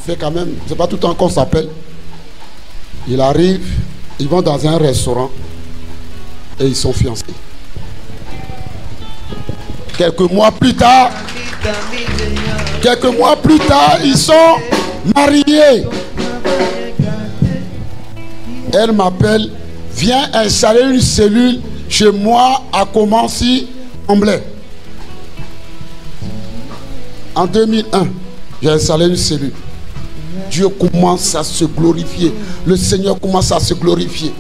fait quand même, c'est pas tout le temps qu'on s'appelle. Il arrive, ils vont dans un restaurant et ils sont fiancés. Quelques mois plus tard, ils sont mariés. Elle m'appelle, viens installer une cellule chez moi à Commency-Amblay. En 2001, j'ai installé une cellule. Dieu commence à se glorifier. Le Seigneur commence à se glorifier.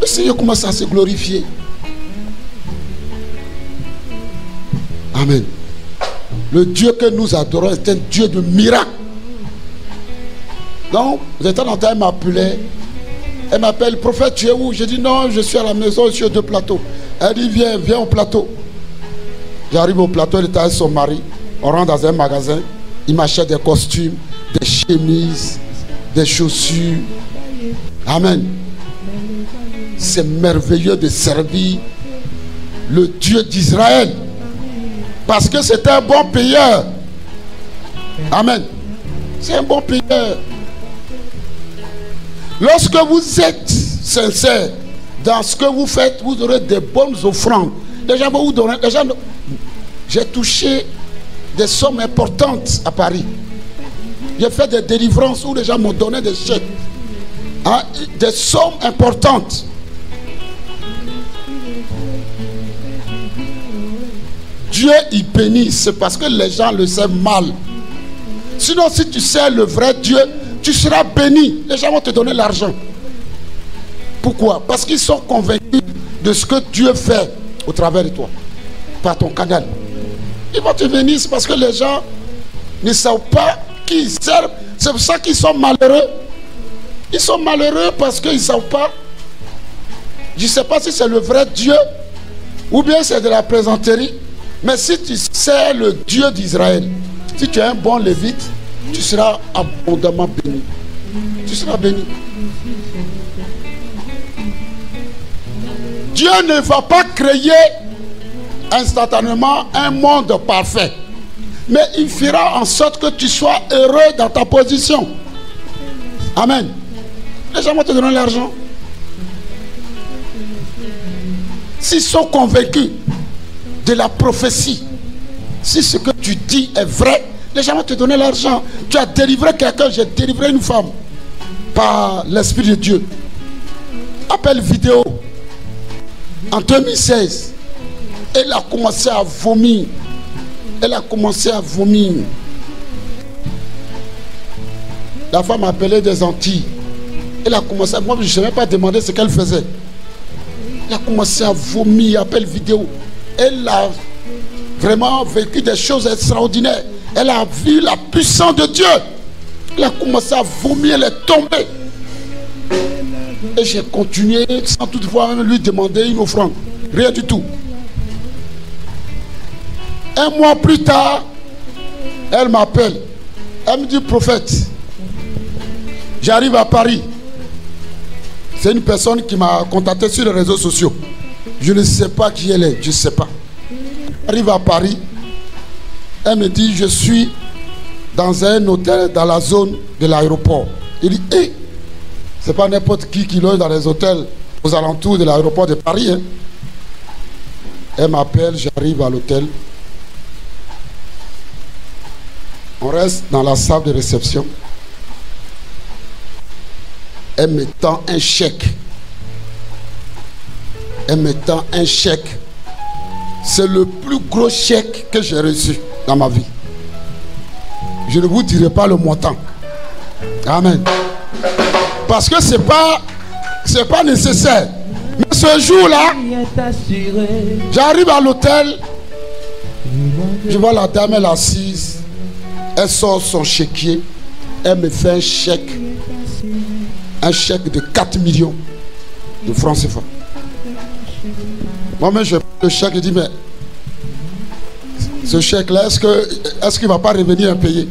Le Seigneur commence à se glorifier. Amen. Le Dieu que nous adorons est un Dieu de miracles. Donc, de temps en temps, elle m'appelait. Elle m'appelle, prophète, tu es où? Je dis non, je suis à la maison, je suis aux 2 plateaux. Elle dit, viens au plateau. J'arrive au plateau, elle était avec son mari. On rentre dans un magasin. Il m'achète des costumes, des chemises, des chaussures. Amen. C'est merveilleux de servir le Dieu d'Israël. Parce que c'est un bon payeur. Amen. C'est un bon payeur. Lorsque vous êtes sincère dans ce que vous faites, vous aurez des bonnes offrandes. Les gens vont vous donner. J'ai touché des sommes importantes à Paris. J'ai fait des délivrances où les gens m'ont donné des chèques. Hein, des sommes importantes. Dieu y bénit, c'est parce que les gens le savent mal. Sinon, si tu sais le vrai Dieu, tu seras béni. Les gens vont te donner l'argent. Pourquoi? Parce qu'ils sont convaincus de ce que Dieu fait au travers de toi, par ton canal. Ils vont te bénir parce que les gens ne savent pas qui ils servent. C'est pour ça qu'ils sont malheureux. Ils sont malheureux parce qu'ils ne savent pas. Je ne sais pas si c'est le vrai Dieu ou bien c'est de la plaisanterie. Mais si tu sais le Dieu d'Israël, si tu es un bon lévite, tu seras abondamment béni. Tu seras béni. Dieu ne va pas créer instantanément un monde parfait. Mais il fera en sorte que tu sois heureux dans ta position. Amen. Les gens vont te donner l'argent. S'ils sont convaincus de la prophétie, si ce que tu dis est vrai, les gens vont te donner l'argent. Tu as délivré quelqu'un, j'ai délivré une femme par l'Esprit de Dieu. Appel vidéo. En 2016, elle a commencé à vomir. Elle a commencé à vomir. La femme appelait des Antilles. Elle a commencé à... Moi, je ne savais pas demander ce qu'elle faisait. Elle a commencé à vomir, appel vidéo. Elle a vraiment vécu des choses extraordinaires. Elle a vu la puissance de Dieu. Elle a commencé à vomir, elle est tombée. Et j'ai continué sans toutefois même lui demander une offrande. Rien du tout. Un mois plus tard, elle m'appelle. Elle me dit, prophète, j'arrive à Paris. C'est une personne qui m'a contacté sur les réseaux sociaux. Je ne sais pas qui elle est, je ne sais pas. J'arrive à Paris. Elle me dit, je suis dans un hôtel dans la zone de l'aéroport. Il dit, hé, c'est pas n'importe qui loge dans les hôtels aux alentours de l'aéroport de Paris. Hein. Elle m'appelle, j'arrive à l'hôtel. On reste dans la salle de réception. Elle me tend un chèque. Elle me tend un chèque. C'est le plus gros chèque que j'ai reçu dans ma vie. Je ne vous dirai pas le montant. Amen. Parce que c'est pas nécessaire. Mais ce jour-là, j'arrive à l'hôtel. Je vois la dame, elle est assise. Elle sort son chéquier. Elle me fait un chèque. Un chèque de 4 millions de francs CFA. Moi-même, je prends le chèque et dis, mais ce chèque-là, est-ce qu'il ne va pas revenir à payer?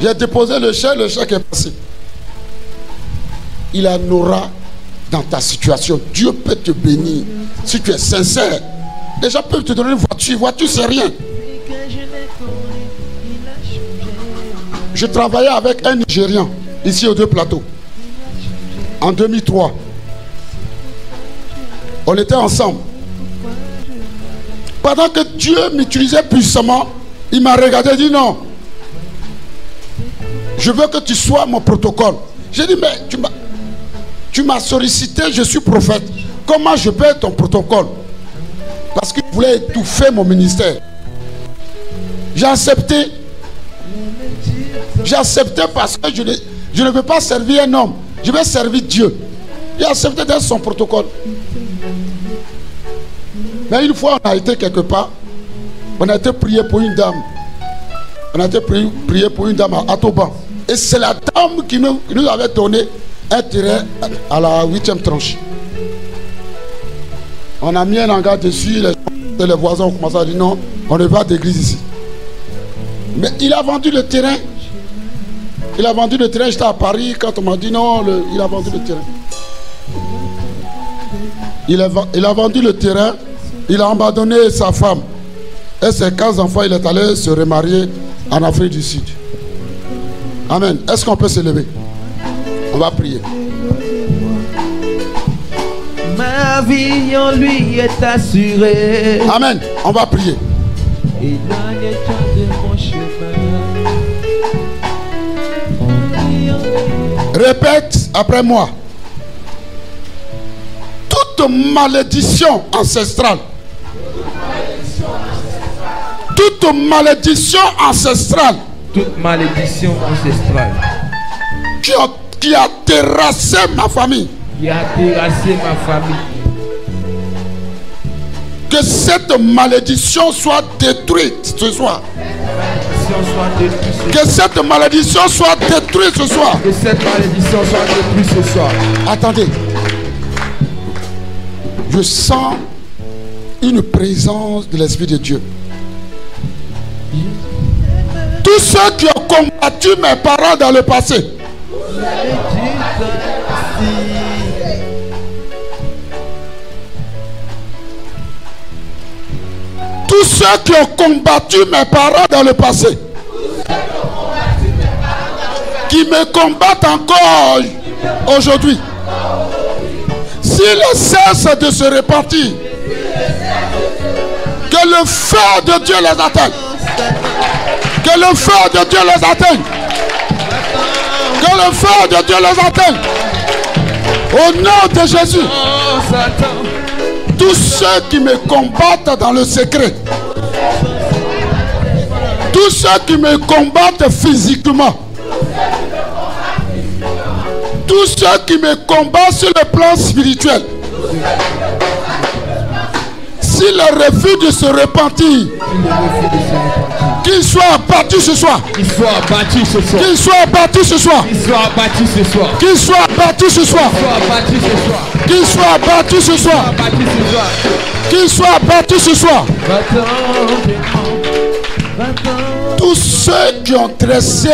J'ai déposé le chèque est passé. Il en aura dans ta situation. Dieu peut te bénir si tu es sincère Les gens peuvent te donner une voiture. Voiture, c'est rien. Je travaillais avec un Nigérian, ici aux Deux Plateaux, en 2003. On était ensemble. Pendant que Dieu m'utilisait puissamment, il m'a regardé et dit non. Je veux que tu sois mon protocole. J'ai dit, mais tu m'as sollicité, je suis prophète. Comment je peux être ton protocole? Parce qu'il voulait étouffer mon ministère. J'ai accepté. J'ai accepté parce que je ne veux pas servir un homme. Je vais servir Dieu. J'ai accepté d'être son protocole. Mais une fois, on a été quelque part. On a été prié pour une dame. On a été prié pour une dame à Toban. Et c'est la dame qui nous avait donné un terrain à la 8e tranche. On a mis un hangar dessus. Les voisins ont commencé à dire non, on ne va pas d'église ici. Mais il a vendu le terrain. Il a vendu le terrain. J'étais à Paris quand on m'a dit non, il a vendu le terrain. Il a vendu le terrain. Il a abandonné sa femme. Et ses 15 enfants, il est allé se remarier en Afrique du Sud. Amen. Est-ce qu'on peut se lever? On va prier. Ma vie en lui est assurée. Amen. On va prier. Et dans les temps de mon chemin. Répète après moi. Toute malédiction ancestrale. Toute malédiction ancestrale. Toute malédiction ancestrale. Qui a terrassé ma famille. Qui a terrassé ma famille. Que cette malédiction soit détruite ce soir. Que cette malédiction soit détruite ce soir. Que cette malédiction soit détruite ce soir. Attendez. Je sens une présence de l'Esprit de Dieu. Tous ceux qui ont combattu mes parents dans le passé. Tous ceux qui ont combattu mes parents dans le passé. Qui me combattent encore aujourd'hui. S'ils cessent de se repentir, que le feu de Dieu les atteigne. Que le feu de Dieu les atteigne. Que le feu de Dieu les atteigne. Au nom de Jésus. Tous ceux qui me combattent dans le secret. Tous ceux qui me combattent physiquement. Tous ceux qui me combattent sur le plan spirituel. S'ils refusent de se repentir, qu'ils soient abattus ce soir. Qu'ils soient abattus ce soir. Qu'ils soient abattus ce soir. Qu'ils soient abattus ce soir. Qu'ils soient abattus ce soir. Qu'ils soient abattus ce soir. Qu'ils soient abattus ce soir. Tous ceux qui ont tressé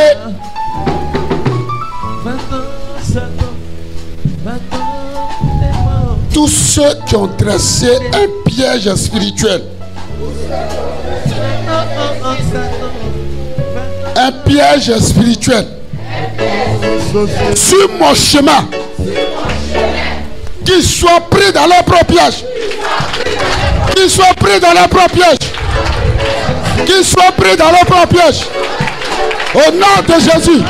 tous ceux qui ont tressé un piège spirituel. Un piège spirituel sur mon chemin, qu'ils soient pris dans leur propre piège. Qu'ils soient pris dans leur propre piège. Qu'ils soient pris dans leur propre piège. Au nom de Jésus.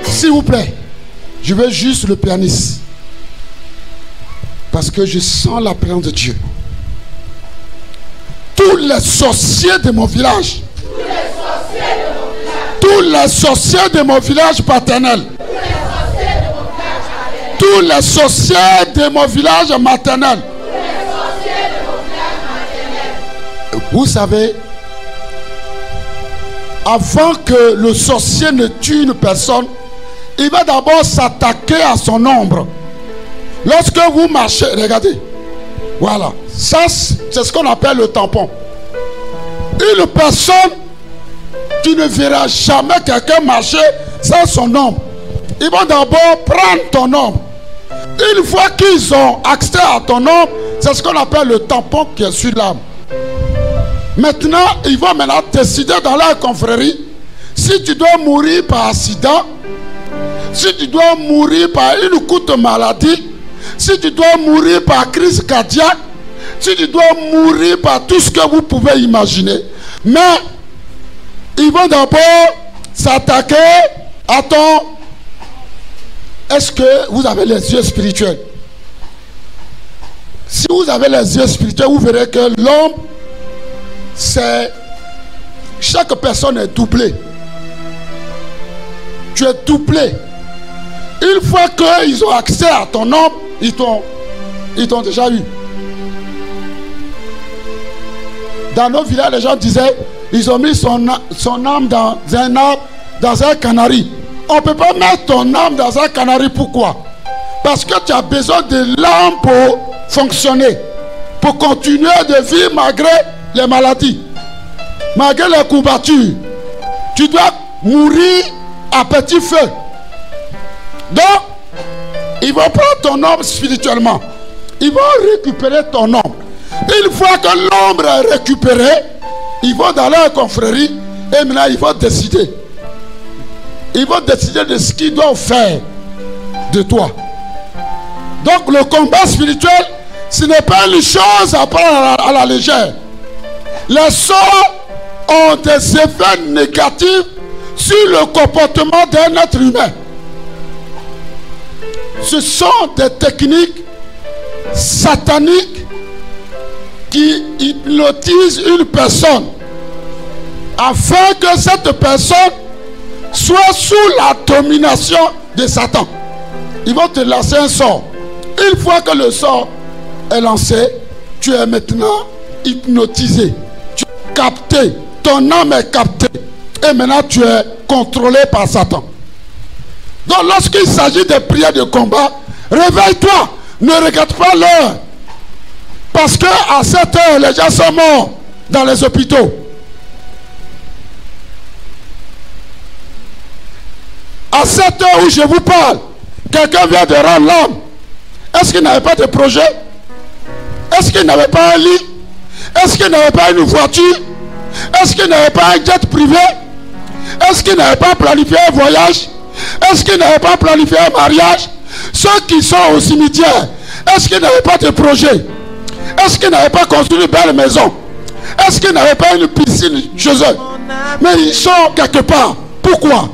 S'il vous plaît, je veux juste le pianiste. Parce que je sens la présence de Dieu. Tous les sorciers de mon village. Tous les sorciers de mon village paternel. Tous les sorciers de mon village maternel. Vous savez, avant que le sorcier ne tue une personne, il va d'abord s'attaquer à son ombre. Lorsque vous marchez, regardez. Voilà. Ça, c'est ce qu'on appelle le tampon. Une personne, tu ne verras jamais quelqu'un marcher sans son ombre. Ils vont d'abord prendre ton ombre. Une fois qu'ils ont accès à ton âme, c'est ce qu'on appelle le tampon qui est sur l'âme. Maintenant, ils vont maintenant décider dans leur confrérie si tu dois mourir par accident, si tu dois mourir par une courte maladie, si tu dois mourir par crise cardiaque, si tu dois mourir par tout ce que vous pouvez imaginer. Mais ils vont d'abord s'attaquer à ton... Est-ce que vous avez les yeux spirituels? Si vous avez les yeux spirituels, vous verrez que l'homme, c'est... Chaque personne est doublée. Tu es doublé. Une fois qu'ils ont accès à ton âme, ils t'ont déjà eu. Dans nos villages, les gens disaient, ils ont mis son âme dans un arbre, dans un canari. On ne peut pas mettre ton âme dans un canari. Pourquoi? Parce que tu as besoin de l'âme pour fonctionner, pour continuer de vivre malgré les maladies, malgré les courbatures. Tu dois mourir à petit feu. Donc, ils vont prendre ton âme spirituellement. Ils vont récupérer ton âme. Une fois que l'ombre est récupérée, ils vont dans leur confrérie et maintenant ils vont décider. Ils vont décider de ce qu'ils doivent faire de toi. Donc le combat spirituel, ce n'est pas une chose à prendre à la légère. Les sorts ont des effets négatifs sur le comportement d'un être humain. Ce sont des techniques sataniques qui hypnotisent une personne afin que cette personne soit sous la domination de Satan. Ils vont te lancer un sort. Une fois que le sort est lancé, tu es maintenant hypnotisé. Tu es capté. Ton âme est captée. Et maintenant tu es contrôlé par Satan. Donc lorsqu'il s'agit de prières de combat, réveille-toi. Ne regarde pas l'heure. Parce qu'à cette heure, les gens sont morts dans les hôpitaux. À cette heure où je vous parle, quelqu'un vient de rendre l'âme. Est-ce qu'il n'avait pas de projet? Est-ce qu'il n'avait pas un lit? Est-ce qu'il n'avait pas une voiture? Est-ce qu'il n'avait pas un jet privé? Est-ce qu'il n'avait pas planifié un voyage? Est-ce qu'il n'avait pas planifié un mariage? Ceux qui sont au cimetière, est-ce qu'ils n'avaient pas de projet? Est-ce qu'ils n'avaient pas construit une belle maison? Est-ce qu'ils n'avaient pas une piscine chez eux? Mais ils sont quelque part. Pourquoi?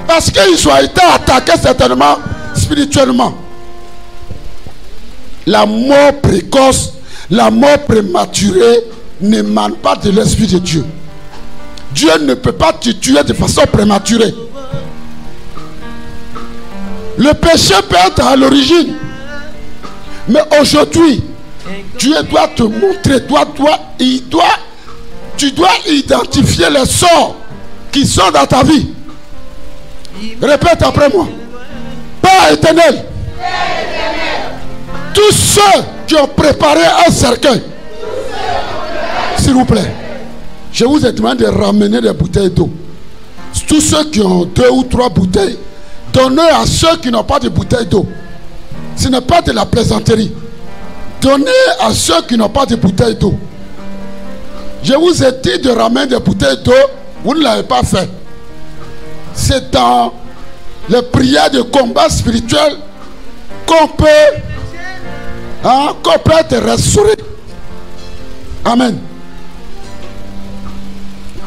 Parce qu'ils ont été attaqués certainement spirituellement. La mort précoce, la mort prématurée n'émane pas de l'Esprit de Dieu. Dieu ne peut pas te tuer de façon prématurée. Le péché peut être à l'origine. Mais aujourd'hui, Dieu doit te montrer, tu dois identifier les sorts qui sont dans ta vie. Répète après moi. Père éternel, tous ceux qui ont préparé un cercueil, s'il vous plaît, je vous ai demandé de ramener des bouteilles d'eau. Tous ceux qui ont 2 ou 3 bouteilles, donnez à ceux qui n'ont pas de bouteilles d'eau. Ce n'est pas de la plaisanterie. Donnez à ceux qui n'ont pas de bouteilles d'eau. Je vous ai dit de ramener des bouteilles d'eau, vous ne l'avez pas fait. C'est dans les prières de combat spirituel qu'on peut te restaurer. Amen.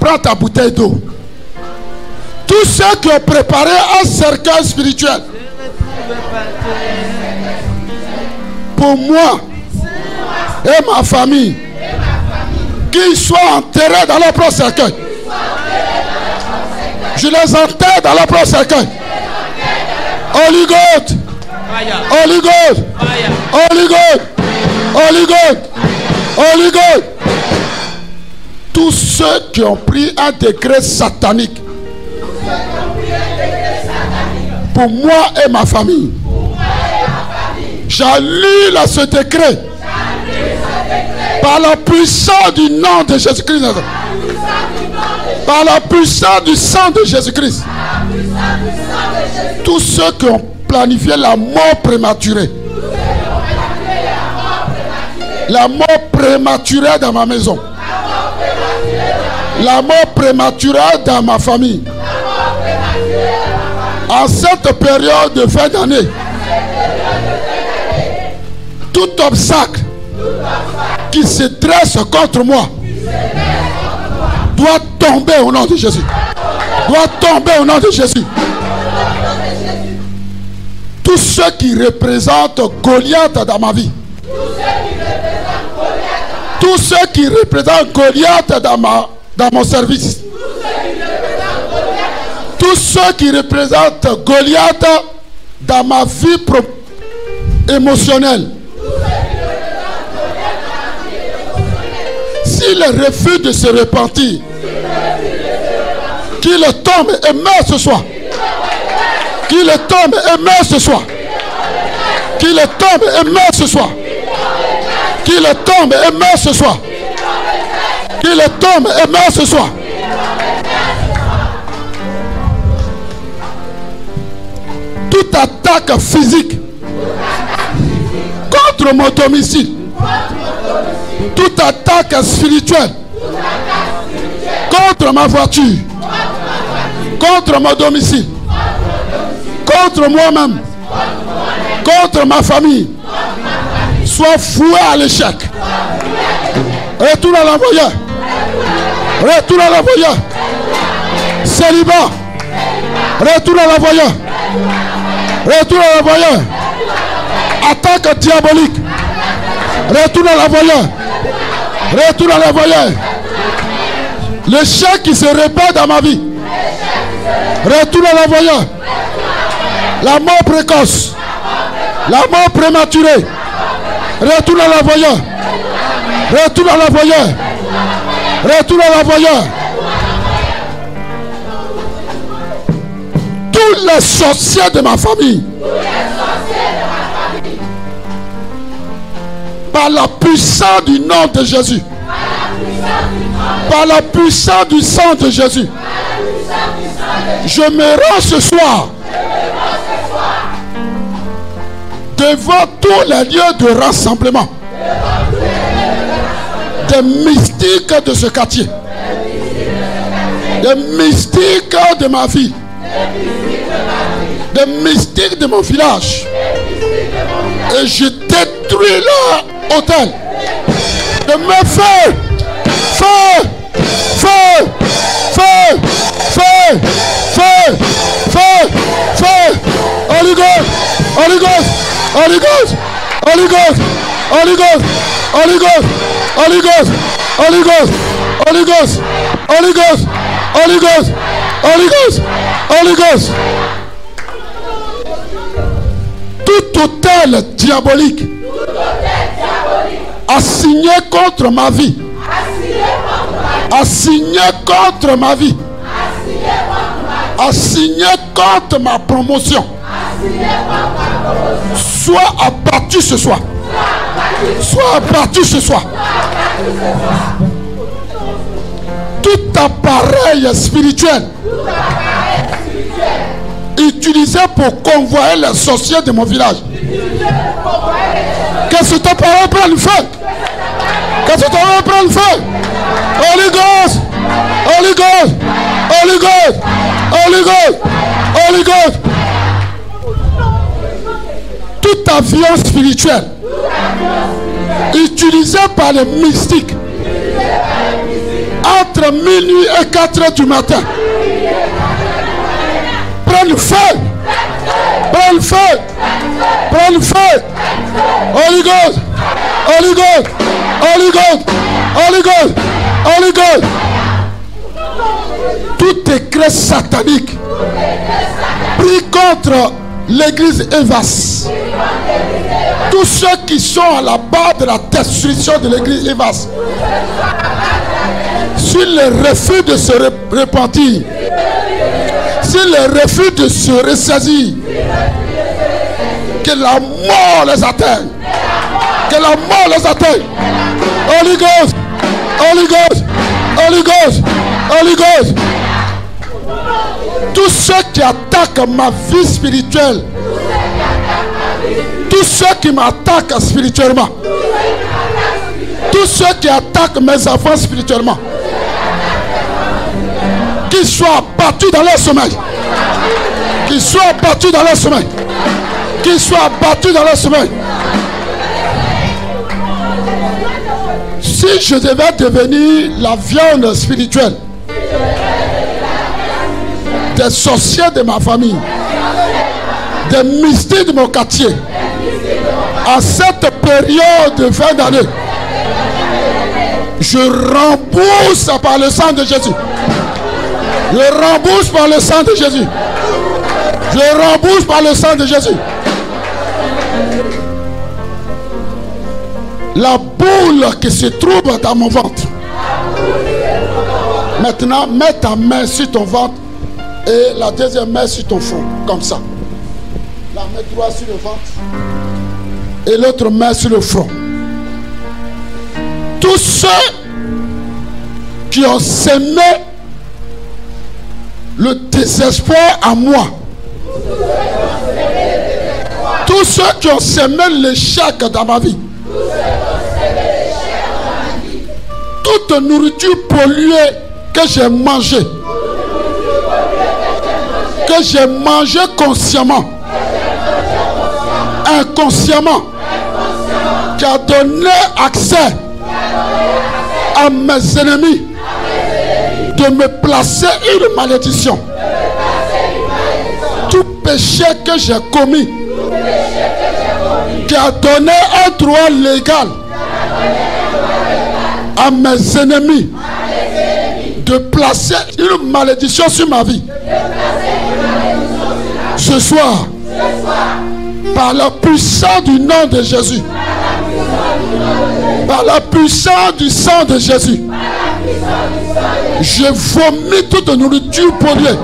Prends ta bouteille d'eau. Tous ceux qui ont préparé un cercueil spirituel pour moi et ma famille, qu'ils soient enterrés dans leur propre cercueil. Je les enterre dans leur propre cercueil. Holy God, Holy God, Holy God, Holy God, Holy God. Tous ceux qui ont pris un décret satanique pour moi et ma famille, j'annule ce décret par la puissance du nom de Jésus-Christ. Par la puissance du sang de Jésus-Christ. Tous ceux qui ont planifié la mort prématurée, La mort prématurée dans ma maison. La mort prématurée dans ma famille. En cette période de fin d'année, tout obstacle qui se dresse contre moi doit tomber au nom de Jésus. Doit tomber au nom de Jésus. Tout ce qui représente Goliath dans ma vie, tout ce qui représente Goliath dans mon service, tout ce qui représente Goliath dans ma vie émotionnelle, s'il refuse de se repentir, qu'il tombe et meurt ce soir. Qu'il tombe et meurt ce soir. Qu'il tombe et meurt ce soir. Qu'il tombe et meurt ce soir. Qu'il tombe et meurt ce soir. Toute attaque physique contre mon domicile, toute attaque spirituelle contre ma voiture, contre mon domicile, contre moi-même, contre ma famille, soit foué à l'échec. Retourne à l'envoyeur. Retourne à l'envoyeur. Célibat. Retourne à l'envoyeur. Retourne à l'envoyeur. Attaque diabolique. Retourne à l'envoyeur. Retourne à l'envoyeur. L'échec qui se répand dans ma vie. Retourne à l'envoyeur. La mort précoce. La mort prématurée. Retourne à l'envoyeur. Retourne à l'envoyeur. Retourne à l'envoyeur. Tous les sorciers de ma famille, par la puissance du nom de Jésus, par la puissance du sang de Jésus, je me rends ce soir devant tous les lieux de rassemblement des mystiques de ce quartier, des mystiques de ma vie, des mystiques de mon village, et je détruis leur hôtel. Je me fais feu, feu, feu, feu, feu, feu, feu, Holy Ghost, Holy Ghost, Holy Ghost, Holy Ghost, Holy Ghost, Holy Ghost, Holy Ghost, Holy Ghost, Holy Ghost, Holy Ghost, Holy Ghost, Holy Ghost, Holy Ghost. Tout hôtel diabolique assigné contre ma vie, assigné contre ma vie, assigné contre ma promotion, soit abattu ce soir. Soit abattu ce soir. Tout appareil spirituel utilisé pour convoyer les sorciers de mon village, que cet appareil prenne feu. Que cet appareil prenne feu. Holy Ghost, Holy Ghost, Holy Ghost, Holy Ghost, Holy Ghost. Tout avion spirituel utilisé par les mystiques entre minuit et 4 heures du matin, prends le feu, prends le feu, prends le feu. Holy Ghost, Holy Ghost, Holy Ghost, Holy Ghost, Holy Ghost. Tout écrit satanique pris contre l'église Evas, tous ceux qui sont à la base de la destruction de l'église Evas, s'ils refusent de se repentir, s'ils refusent de se ressaisir, que la mort les atteigne, que la mort les atteigne. Holy Ghost, Holy Ghost, Holy Ghost, Holy Ghost. Tous ceux qui attaquent ma vie spirituelle, tous ceux qui m'attaquent spirituellement, Tous ceux qui attaquent mes enfants spirituellement, qu'ils soient abattus dans leur sommeil. Qu'ils soient abattus dans leur sommeil. Qu'ils soient abattus dans leur sommeil. Si je devais devenir la viande spirituelle des sorciers de ma famille, des mystiques de mon quartier, à cette période de fin d'année, je rembourse par le sang de Jésus. Je rembourse par le sang de Jésus. Je rembourse par le sang de Jésus. La boule qui se trouve dans mon ventre. Maintenant, mets ta main sur ton ventre et la deuxième main sur ton front, comme ça. La main droite sur le ventre et l'autre main sur le front. Tous ceux qui ont sémé le désespoir en moi, tous ceux qui ont sémé l'échec dans ma vie, toute nourriture polluée que j'ai mangée, que j'ai mangée consciemment, inconsciemment, qui a donné accès à mes ennemis de me placer une malédiction. Tout péché que j'ai commis, qui a donné un droit légal à mes ennemis de placer une malédiction sur ma vie. Ce soir, par la puissance du nom de Jésus, par la puissance du sang de Jésus, je vomis toute nourriture polluée.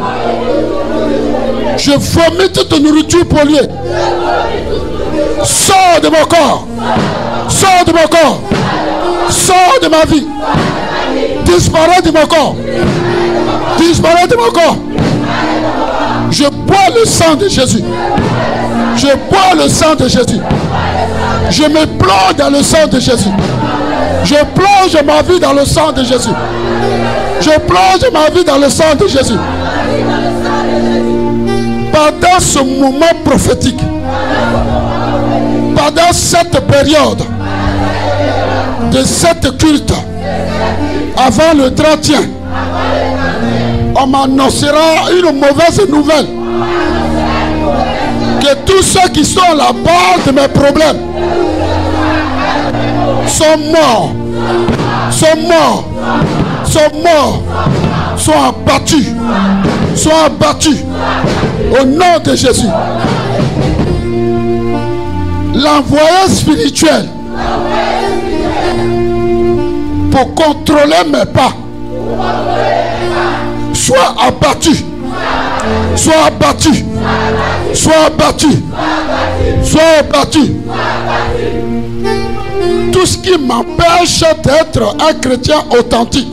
Je vomis toute nourriture polluée. Sors de mon corps. Sors de mon corps. Sors de ma vie. Disparais de mon corps. Disparais de mon corps. Je bois le sang de Jésus. Je bois le sang de Jésus. Je me plonge dans le sang de Jésus. Je plonge ma vie dans le sang de Jésus. Je plonge ma vie dans le sang de Jésus. Pendant ce moment prophétique, pendant cette période de cette culte, avant le 31, on m'annoncera une mauvaise nouvelle. Que tous ceux qui sont à la base de mes problèmes sont morts, sont morts, sont morts, sont abattus, sont abattus au nom de Jésus. L'envoyé spirituel pour contrôler mes pas soit abattu, soit abattu, soit abattu, soit abattu. Tout ce qui m'empêche d'être un chrétien authentique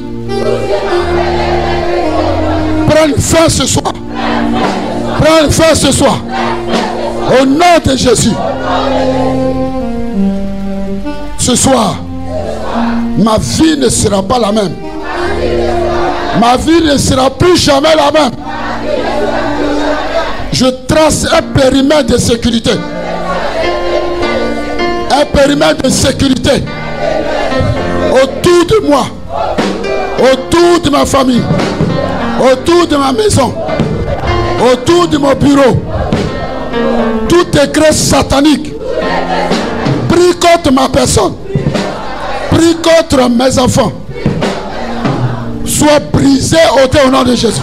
prenne fin ce soir. Prenne fin ce soir. Au nom de Jésus. Ce soir, ma vie ne sera pas la même. Ma vie ne sera plus jamais la même. Je trace un périmètre de sécurité. Un périmètre de sécurité autour de moi, autour de ma famille, autour de ma maison, autour de mon bureau. Tout décret satanique pris contre ma personne, pris contre mes enfants, soit brisé au nom de Jésus.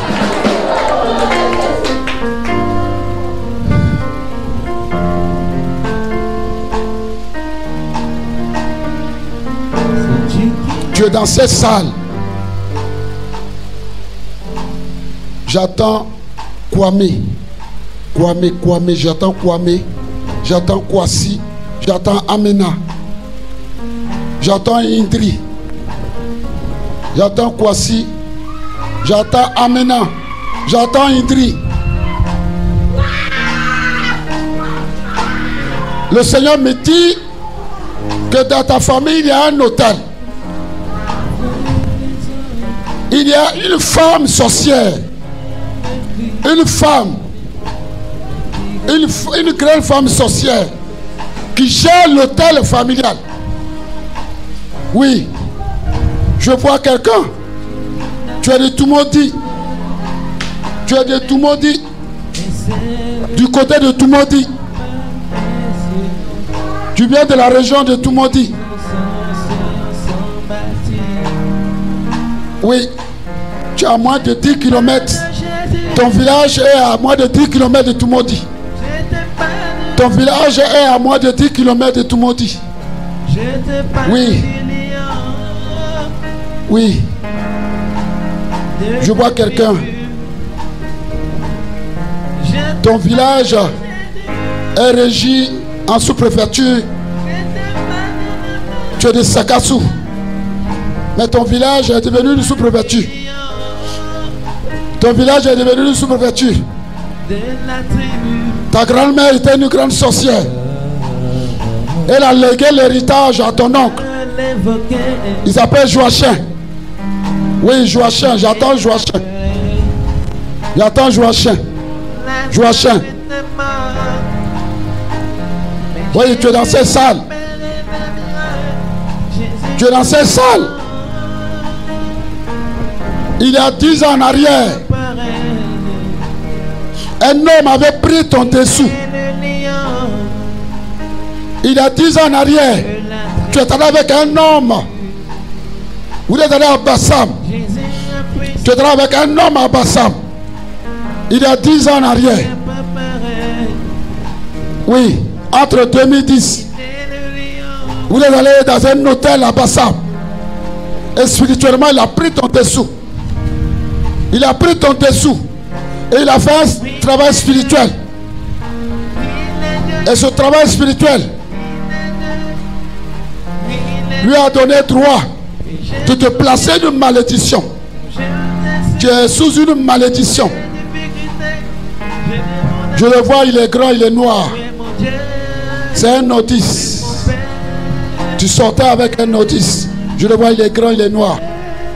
Tu es dans cette salle. J'attends Kwame. Kwame, j'attends Kwame. J'attends Kwasi. J'attends Amena. J'attends Indri. J'attends Kwasi. J'attends Amena. J'attends Indri. Le Seigneur me dit que dans ta famille, il y a un hôtel. Il y a une femme sorcière. Une femme. Une grande femme sorcière qui gère l'hôtel familial. Oui. Je vois quelqu'un. Tu es de Toumoudi. Tu es de Toumoudi. Du côté de Toumoudi. Tu viens de la région de Toumoudi. Oui. Tu es à moins de 10 km. Ton village est à moins de 10 km de Toumoudi. Ton village est à moins de 10 km de Toumoudi. Oui. Oui. Je vois quelqu'un. Ton village est régi en sous-préfecture. Tu es de Sakassou. Mais ton village est devenu une sous-préfecture. Ton village est devenu une sous-préfecture. Ta grand-mère était une grande sorcière. Elle a légué l'héritage à ton oncle. Il s'appelle Joachim. Oui, Joachim. J'attends Joachim. J'attends Joachim. Joachim. Oui, tu es dans cette salle. Tu es dans cette salle. Il y a 10 ans en arrière, un homme avait pris ton dessous. Il y a 10 ans en arrière, tu es allé avec un homme. Vous êtes allé à Bassam. Tu es allé avec un homme à Bassam. Il y a 10 ans en arrière. Oui, entre 2010. Vous êtes allé dans un hôtel à Bassam. Et spirituellement, il a pris ton dessous. Il a pris ton dessous. Et il a fait un travail spirituel. Et ce travail spirituel lui a donné droit de te placer une malédiction. Tu es sous une malédiction. Je le vois, il est grand, il est noir. C'est un notice. Tu sortais avec un notice. Je le vois, il est grand, il est noir.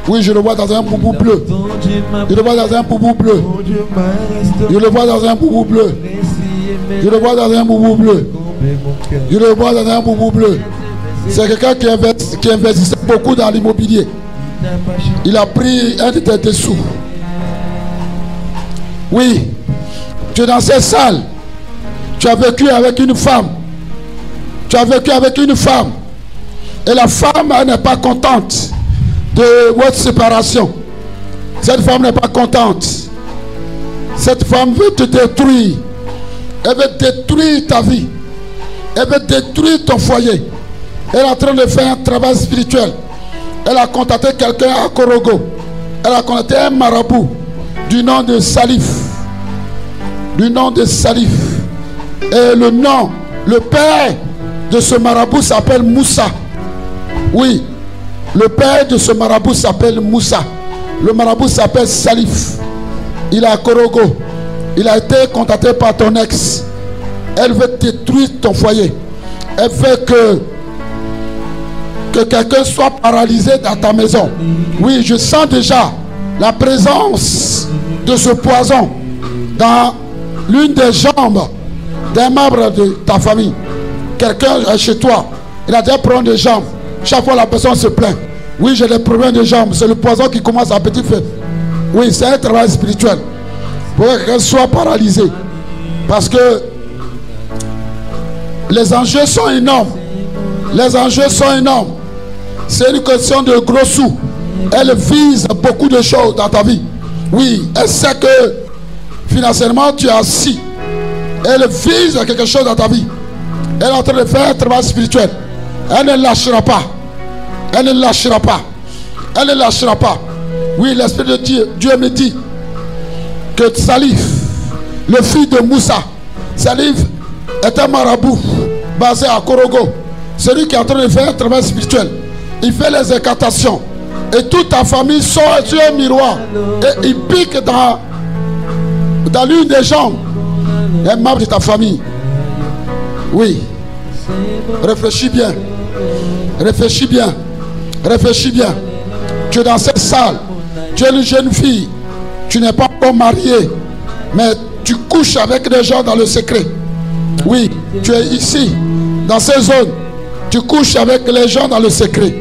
Oui, je le vois dans un boubou bleu. Je le vois dans un boubou bleu. Je le vois dans un boubou bleu. Je le vois dans un boubou bleu. Je le vois dans un boubou bleu. C'est quelqu'un qui investissait beaucoup dans l'immobilier. Il a pris un de tes dessous. Oui, tu es dans cette salle. Tu as vécu avec une femme. Tu as vécu avec une femme. Et la femme, elle n'est pas contente de votre séparation. Cette femme n'est pas contente. Cette femme veut te détruire. Elle veut détruire ta vie. Elle veut détruire ton foyer. Elle est en train de faire un travail spirituel. Elle a contacté quelqu'un à Korogo. Elle a contacté un marabout du nom de Salif. Du nom de Salif. Et le nom, le père de ce marabout s'appelle Moussa. Oui. Le père de ce marabout s'appelle Moussa. Le marabout s'appelle Salif. Il est à Korogo. Il a été contacté par ton ex. Elle veut détruire ton foyer. Elle veut que quelqu'un soit paralysé dans ta maison. Oui, je sens déjà la présence de ce poison dans l'une des jambes d'un membre de ta famille. Quelqu'un est chez toi. Il a déjà problème de jambes. Chaque fois la personne se plaint. Oui, j'ai des problèmes de jambes. C'est le poison qui commence à petit feu. Oui, c'est un travail spirituel. Pour que quelqu'un soit paralysé. Parce que les enjeux sont énormes. Les enjeux sont énormes. C'est une question de gros sous. Elle vise beaucoup de choses dans ta vie. Oui, elle sait que financièrement tu es assis. Elle vise quelque chose dans ta vie. Elle est en train de faire un travail spirituel. Elle ne lâchera pas. Elle ne lâchera pas. Elle ne lâchera pas. Oui, l'Esprit de Dieu me dit que Salif, le fils de Moussa, Salif est un marabout basé à Korogo. Celui qui est en train de faire un travail spirituel. Il fait les incantations. Et toute ta famille sort sur un miroir. Et il pique dans l'une des jambes. Un membre de ta famille. Oui. Réfléchis bien. Réfléchis bien. Réfléchis bien. Tu es dans cette salle. Tu Tu es une jeune fille. Tu n'es pas encore mariée. Mais tu couches avec des gens dans le secret. Oui, tu es ici, dans ces zones. Tu couches avec les gens dans le secret.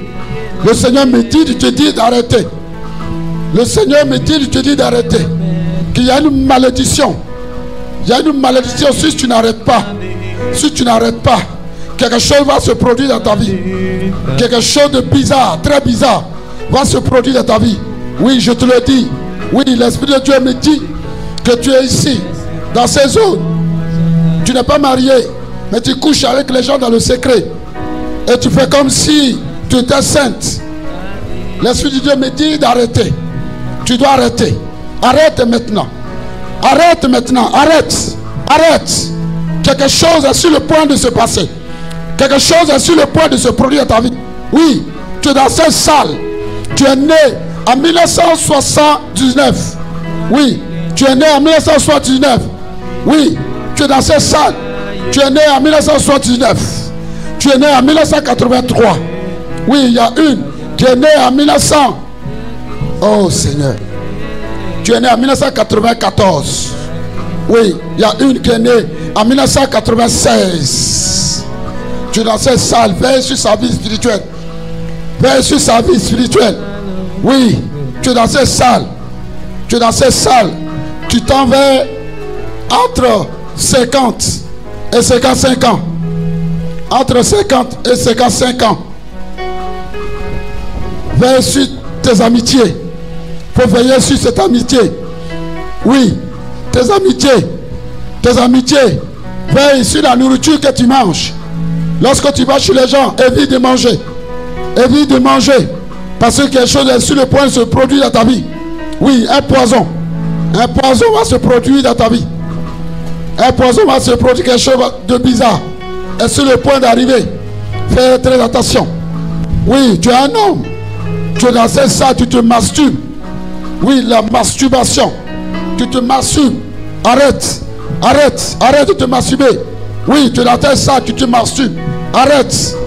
Le Seigneur me dit, je te dis d'arrêter. Le Seigneur me dit, je te dis d'arrêter. Qu'il y a une malédiction. Il y a une malédiction si tu n'arrêtes pas. Si tu n'arrêtes pas, quelque chose va se produire dans ta vie. Quelque chose de bizarre, très bizarre, va se produire dans ta vie. Oui, je te le dis. Oui, l'Esprit de Dieu me dit que tu es ici, dans ces zones. Tu n'es pas marié, mais tu couches avec les gens dans le secret. Et tu fais comme si tu étais sainte. L'Esprit de Dieu me dit d'arrêter. Tu dois arrêter. Arrête maintenant. Arrête maintenant. Arrête. Arrête. Quelque chose est sur le point de se passer. Quelque chose est sur le point de se produire dans ta vie. Oui, tu es dans cette salle. Tu es né en 1979. Oui, tu es né en 1979. Oui, tu es dans cette salle. Tu es né en 1979. Tu es né en 1983. Oui, il y a une qui est née en 1900. Oh Seigneur. Tu es né en 1994. Oui, il y a une qui est née en 1996. Tu es dans cette salle. Veille sur sa vie spirituelle. Veille sur sa vie spirituelle. Oui, tu es dans cette salle. Tu es dans cette salle. Tu t'en vas entre 50 et 55 ans. Entre 50 et 55 ans. Veille sur tes amitiés. Il faut veiller sur cette amitié. Oui, tes amitiés. Tes amitiés. Veille sur la nourriture que tu manges. Lorsque tu vas chez les gens, évite de manger. Évite de manger. Parce que quelque chose est sur le point de se produire dans ta vie. Oui, un poison. Un poison va se produire dans ta vie. Un poison va se produire, quelque chose de bizarre. Est sur le point d'arriver. Fais très attention. Oui, tu es un homme. Tu es dans cette salle, tu te masturbes. Oui, la masturbation. Tu te masturbes. Arrête. Arrête. Arrête de te masturber. Oui, tu es dans cette salle, tu te masturbes. Arrête.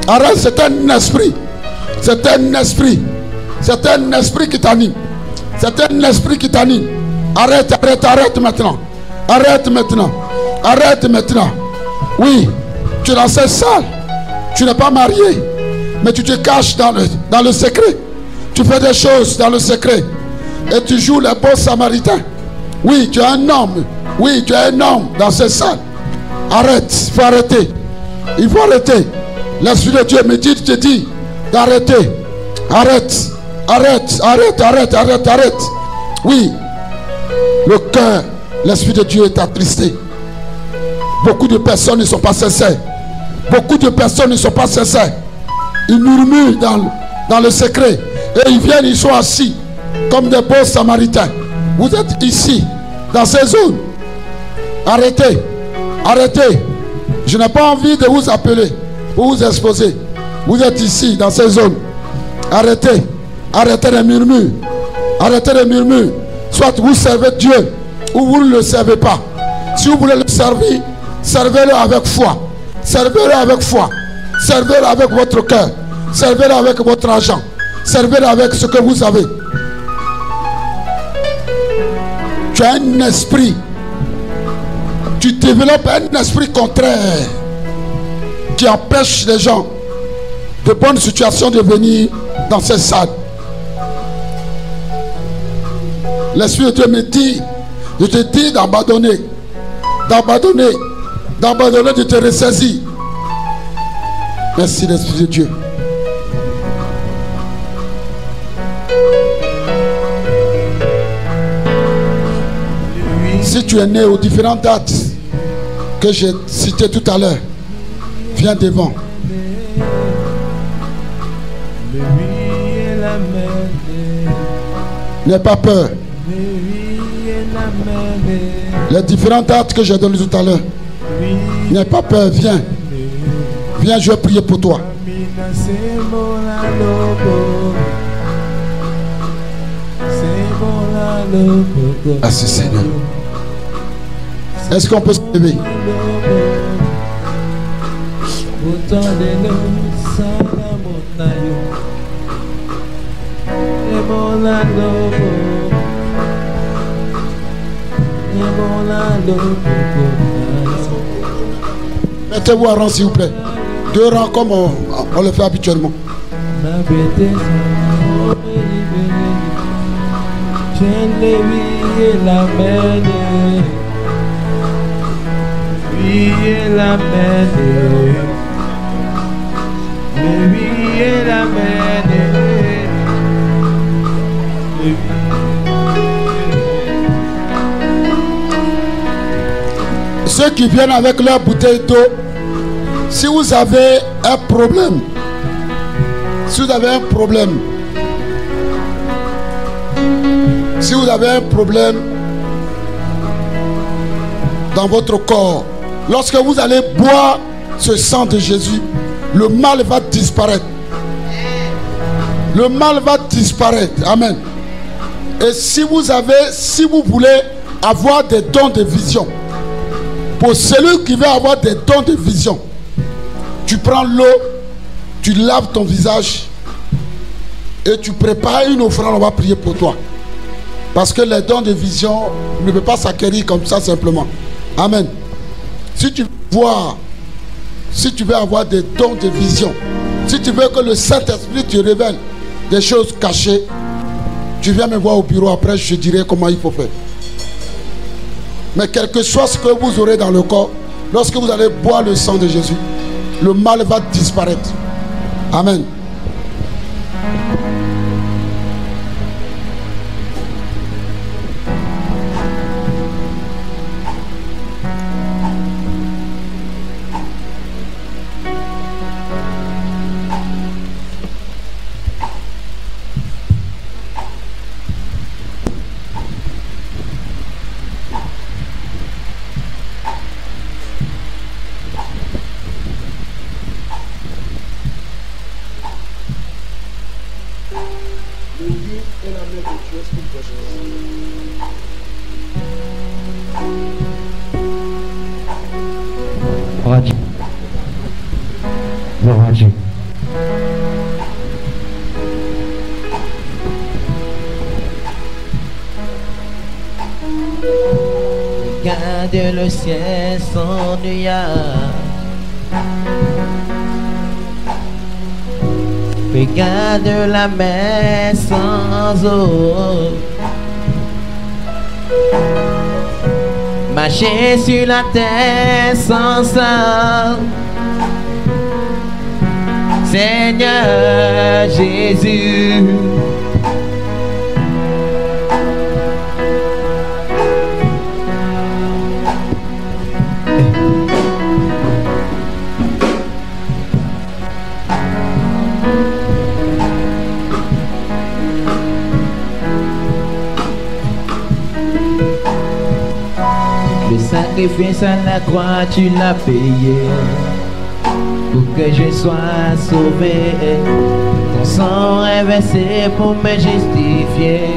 Arrête, c'est un esprit. C'est un esprit. C'est un esprit qui t'anime. C'est un esprit qui t'anime. Arrête, arrête, arrête maintenant. Arrête maintenant. Arrête maintenant. Oui, tu es dans cette salle. Tu n'es pas marié. Mais tu te caches dans le secret. Tu fais des choses dans le secret. Et tu joues les bons samaritains. Oui, tu es un homme. Oui, tu es un homme dans cette salle. Arrête, il faut arrêter. Il faut arrêter. L'Esprit de Dieu me dit, te dit d'arrêter. Arrête, arrête, arrête, arrête, arrête, arrête. Oui, le cœur, l'Esprit de Dieu est attristé. Beaucoup de personnes ne sont pas sincères. Beaucoup de personnes ne sont pas sincères. Ils murmurent dans le secret. Et ils viennent, ils sont assis comme des bons samaritains. Vous êtes ici, dans ces zones. Arrêtez. Arrêtez. Je n'ai pas envie de vous appeler pour vous exposer. Vous êtes ici, dans ces zones. Arrêtez. Arrêtez les murmures. Arrêtez les murmures. Soit vous servez Dieu ou vous ne le servez pas. Si vous voulez le servir, servez-le avec foi. Servez-le avec foi. Servez-le avec votre cœur. Servez-le avec votre argent. Servez-le avec ce que vous avez. Tu as un esprit. Tu développes un esprit contraire qui empêche les gens de bonnes situations de venir dans cette salle. L'Esprit de Dieu me dit, je te dis d'abandonner, d'abandonner, d'abandonner, de te ressaisir. Merci l'Esprit de Dieu. Si tu es né aux différentes dates que j'ai citées tout à l'heure, viens devant. N'aie pas peur. Les différentes dates que j'ai données tout à l'heure, n'aie pas peur, viens. Viens, je vais prier pour toi. Merci Seigneur. Est-ce qu'on peut se lever? Mettez-vous à rang s'il vous plaît. 2 rangs comme on le fait habituellement. Ceux qui viennent avec leur bouteille d'eau, si vous avez un problème, si vous avez un problème dans votre corps, lorsque vous allez boire ce sang de Jésus, le mal va disparaître. Le mal va disparaître. Amen. Et si vous voulez avoir des dons de vision, pour celui qui veut avoir des dons de vision, tu prends l'eau, tu laves ton visage et tu prépares une offrande, on va prier pour toi. Parce que les dons de vision ne peuvent pas s'acquérir comme ça simplement. Amen. Si tu veux avoir des dons de vision, si tu veux que le Saint-Esprit te révèle des choses cachées, tu viens me voir au bureau, après je te dirai comment il faut faire. Mais quel que soit ce que vous aurez dans le corps, lorsque vous allez boire le sang de Jésus, le mal va disparaître. Amen. Regarde le ciel sans nuage, regarde la mer sans eau, marcher sur la terre sans sable. Seigneur Jésus, le sacrifice à la croix, tu l'as payé pour que je sois sauvé. Ton sang est versé pour me justifier.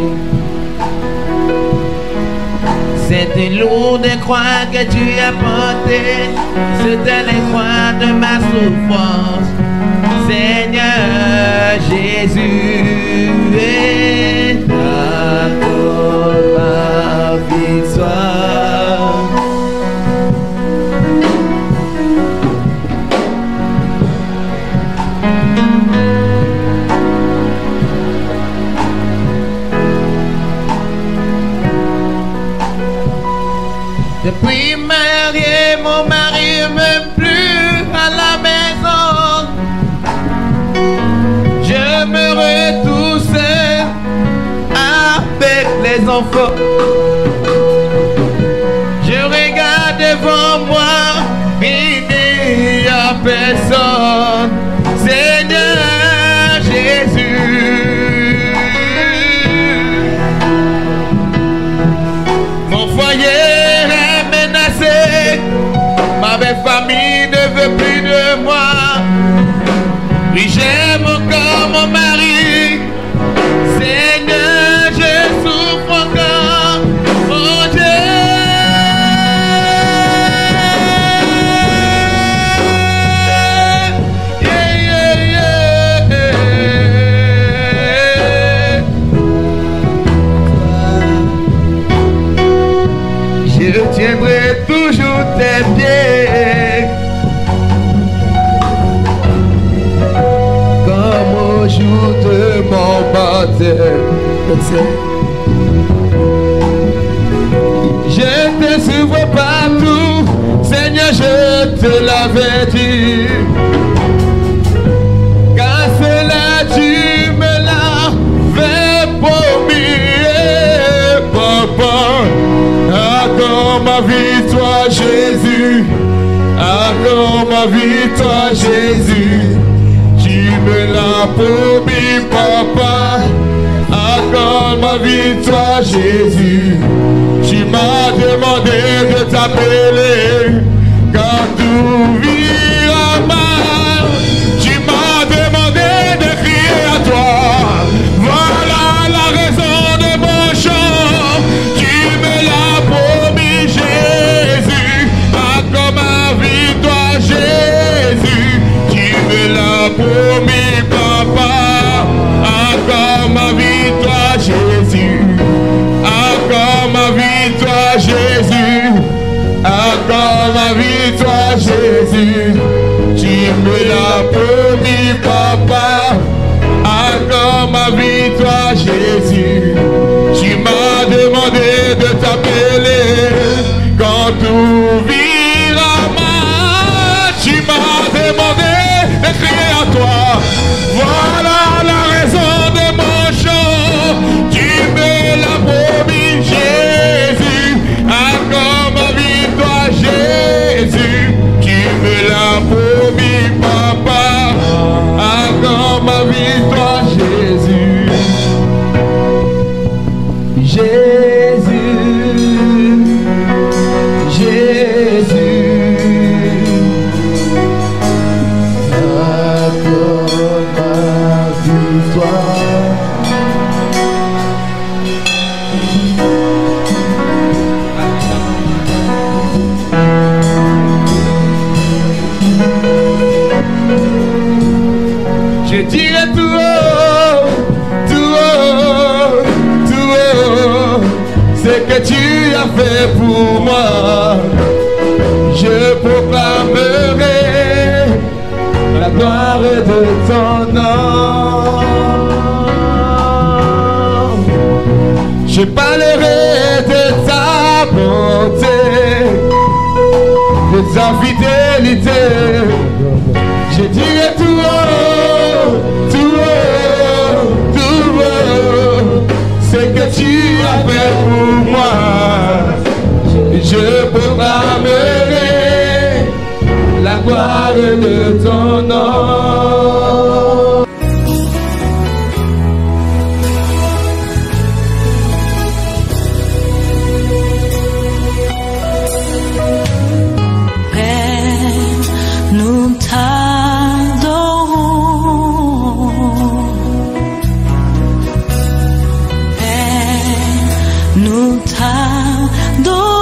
Cette lourde croix que tu as portée, c'était les croix de ma souffrance. Seigneur Jésus, accorde ma victoire. Depuis marié, mon mari m'aime plus à la maison. Je me retrouve seul avec les enfants. Je regarde devant moi, il n'y a personne. Seigneur Jésus, mon foyer, ma belle famille ne veut plus de moi. Oui, j'aime encore mon mari. Seigneur, je souffre encore. Oh Dieu, yeah. tiendrai toujours tes pieds. Comme au jour de mon baptême. Je te suivrai partout, Seigneur, je te l'avais dit. Car cela tu me l'avais promis, papa. Accorde ma vie, toi Jésus. Accorde ma vie, toi Jésus. Tu me l'as promis, papa. Accorde ma vie, toi Jésus. Tu m'as demandé de t'appeler quand tout vira mal. Tu m'as demandé de crier à toi. Voilà la raison de mon chant. Tu me l'as promis, Jésus. Accorde ma vie, toi Jésus. Tu me l'as promis, papa. Accorde ma vie, toi Jésus. Accorde ma vie, toi Jésus. Accorde ma vie, toi Jésus. Tu me l'as promis, papa. Accorde ma vie, toi Jésus. Tu m'as demandé de t'appeler quand tout vira mal. Tu m'as demandé de crier à toi. Voilà la raison de mon chant. Tu me l'as promis, Jésus. Accorde ma vie, toi Jésus. Tu me l'as promis, papa. Accorde ma vie, toi Jésus. Jésus, Jésus. Accorde ma vie, toi. Je dirai tout haut, tout haut, tout haut, ce que tu as fait pour moi. Je proclamerai la gloire de ton nom. Je parlerai de ta bonté, de ta fidélité. Je dirai tout haut, tout haut, tout haut, ce que tu as fait pour moi. Je proclamerai la gloire de ton nom. Père, nous t'adorons. Père, nous t'adorons.